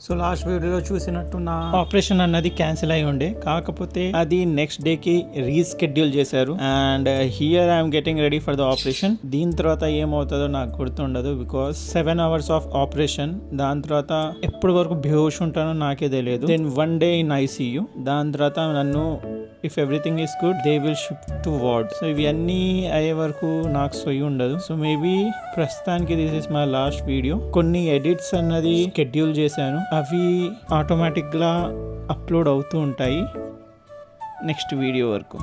So last వీడియోలో చూసినట్టు నా ఆపరేషన్ అన్నది క్యాన్సిల్ అయి ఉండే, కాకపోతే అది నెక్స్ట్ డే కి రీస్కెడ్యూల్ చేశారు. And here I'm getting ready for the operation. దీని తర్వాత ఏమవుతుందో నాకు గుర్తుండదు, బికాస్ 7 hours ఆఫ్ ఆపరేషన్. దాని తర్వాత ఎప్పటి వరకు బేహోష్ ఉంటానో నాకే తెలియదు. Then 1 day in ICU. దాని తర్వాత నన్ను if everything is good they will shift to ward. So ఇవన్నీ అయ్యే వరకు నాకు సొయ్యి ఉండదు. సో మేబీ ప్రస్తుతానికి this is my last video. కొన్ని ఎడిట్స్ అన్నది షెడ్యూల్ చేశాను, అవి ఆటోమేటిక్గా అప్లోడ్ అవుతూ ఉంటాయి నెక్స్ట్ వీడియో వరకు.